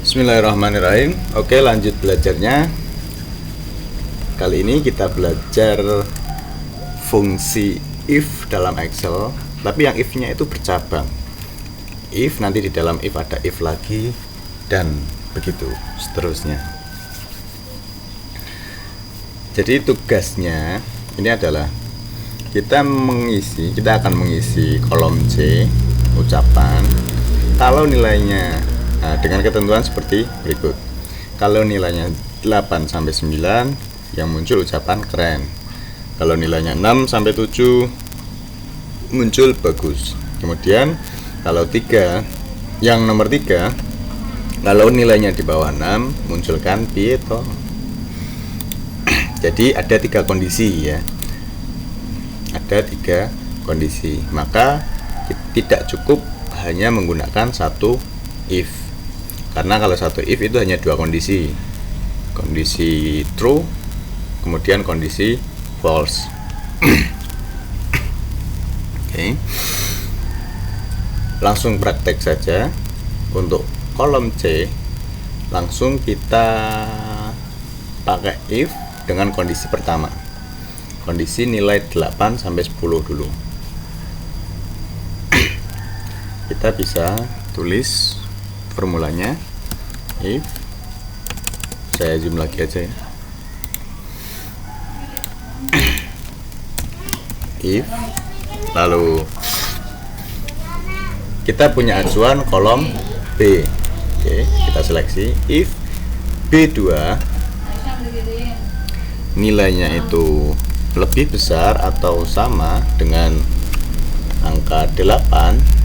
Bismillahirrahmanirrahim. Oke, lanjut belajarnya. Kali ini kita belajar fungsi if dalam Excel, tapi yang if-nya itu bercabang. If, nanti di dalam if ada if lagi, dan begitu seterusnya. Jadi tugasnya ini adalah kita akan mengisi kolom C ucapan kalau nilainya dengan ketentuan seperti berikut. Kalau nilainya 8 sampai 9, yang muncul ucapan keren. Kalau nilainya 6 sampai 7, muncul bagus. Kemudian kalau yang nomor 3, kalau nilainya di bawah 6, munculkan pieto. Jadi ada 3 kondisi ya. Ada 3 kondisi. Maka tidak cukup hanya menggunakan satu if. Karena kalau satu if itu hanya 2 kondisi. Kondisi true, kemudian kondisi false. Oke. Langsung praktek saja. Untuk kolom C, langsung kita pakai if dengan kondisi pertama. Kondisi nilai 8 sampai 10 dulu. Kita bisa tulis formulanya. If, saya zoom lagi aja ya. If, lalu kita punya acuan kolom B. Oke, kita seleksi. If B2 nilainya itu lebih besar atau sama dengan angka 8,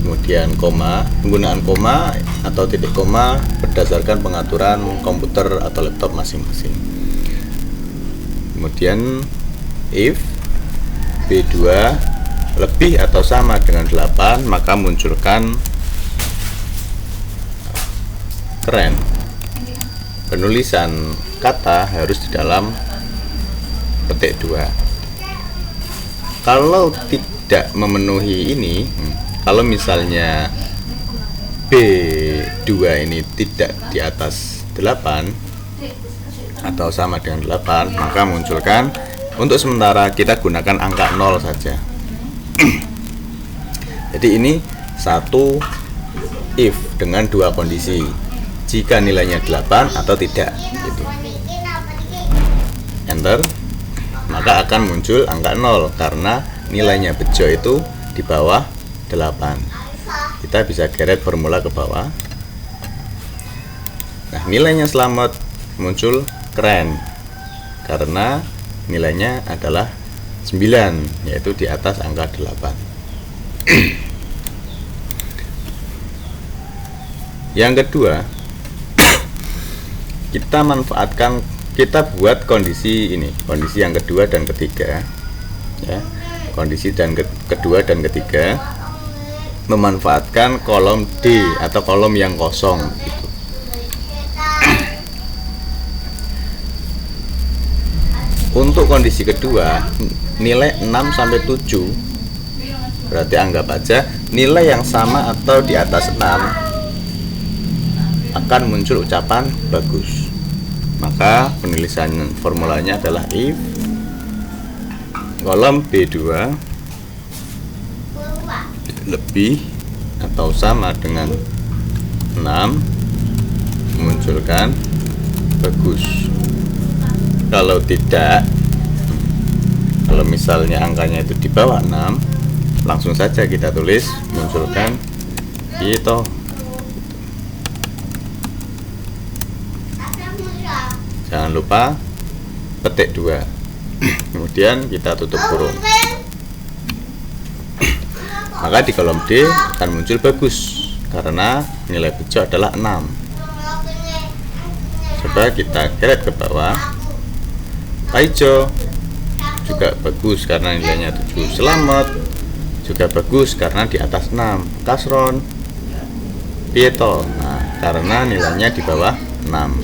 kemudian penggunaan koma atau titik koma berdasarkan pengaturan komputer atau laptop masing-masing. Kemudian if B2 lebih atau sama dengan 8, maka munculkan keren. Penulisan kata harus di dalam petik 2. Kalau tidak memenuhi ini, kalau misalnya B2 ini tidak di atas 8 atau sama dengan 8, maka munculkan, untuk sementara kita gunakan angka 0 saja. Jadi ini satu if dengan 2 kondisi. Jika nilainya 8 atau tidak gitu. Enter, maka akan muncul angka 0 karena nilainya bejo itu di bawah 8. Kita bisa geret formula ke bawah. Nah, nilainya selamat muncul keren karena nilainya adalah 9, yaitu di atas angka 8. Yang kedua, kita buat kondisi ini, kondisi yang kedua dan ketiga ya. Kondisi kedua dan ketiga memanfaatkan kolom D atau kolom yang kosong gitu. Untuk kondisi kedua, nilai 6 sampai 7, berarti anggap aja nilai yang sama atau di atas 6 akan muncul ucapan bagus. Maka penulisan formulanya adalah if kolom B2 lebih atau sama dengan 6, munculkan bagus. Kalau tidak, kalau misalnya angkanya itu di bawah 6, langsung saja kita tulis munculkan itu. Jangan lupa petik 2. Kemudian kita tutup kurung. Maka di kolom D akan muncul bagus karena nilai bejo adalah 6. Coba kita geret ke bawah. Hijau juga bagus karena nilainya 7. Selamat juga bagus karena di atas 6. Kasron pieto, nah, karena nilainya di bawah 6.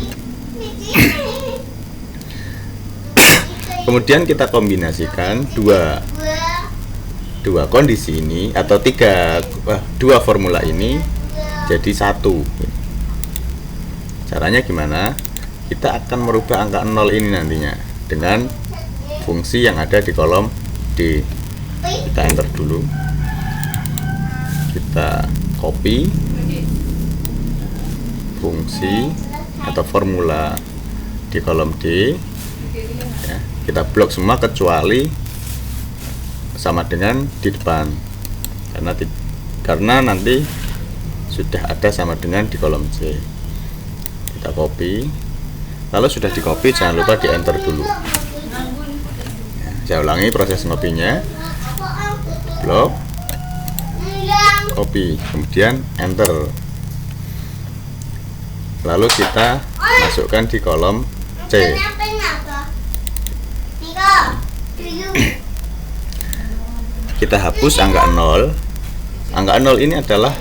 Kemudian kita kombinasikan 2 dua kondisi ini atau dua formula ini jadi satu. Caranya gimana? Kita akan merubah angka 0 ini nantinya dengan fungsi yang ada di kolom D. Kita enter dulu, kita copy fungsi atau formula di kolom D ya, kita blok semua kecuali sama dengan di depan, karena nanti sudah ada sama dengan di kolom C. Kita copy, lalu sudah di copy jangan lupa di enter dulu ya, saya ulangi proses ngopinya, blok, copy, kemudian enter, lalu kita masukkan di kolom C. Kita hapus angka 0. Angka 0 ini adalah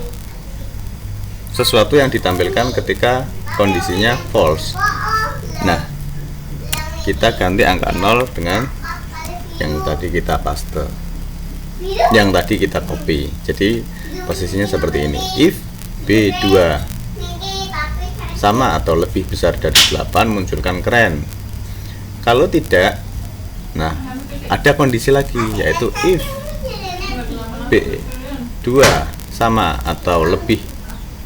sesuatu yang ditampilkan ketika kondisinya false. Nah, kita ganti angka 0 dengan yang tadi kita paste, yang tadi kita copy. Jadi posisinya seperti ini. If B2 sama atau lebih besar dari 8, munculkan keren. Kalau tidak, nah ada kondisi lagi, yaitu if B2 sama atau lebih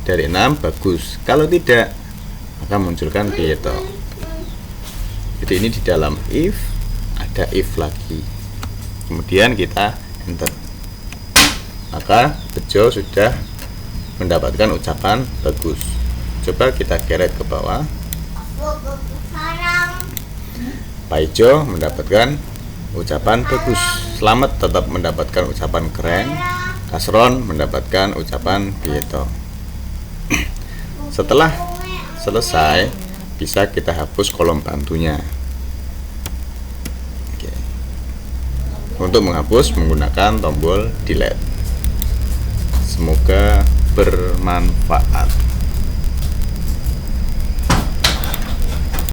dari 6, bagus. Kalau tidak, maka munculkan Bieto. Jadi ini di dalam if ada if lagi, kemudian kita enter, maka Bejo sudah mendapatkan ucapan bagus. Coba kita geret ke bawah. Paijo mendapatkan ucapan bagus. Selamat tetap mendapatkan ucapan keren. Kasron mendapatkan ucapan Bieto. Setelah selesai, bisa kita hapus kolom bantunya. Oke. Untuk menghapus menggunakan tombol delete. Semoga bermanfaat.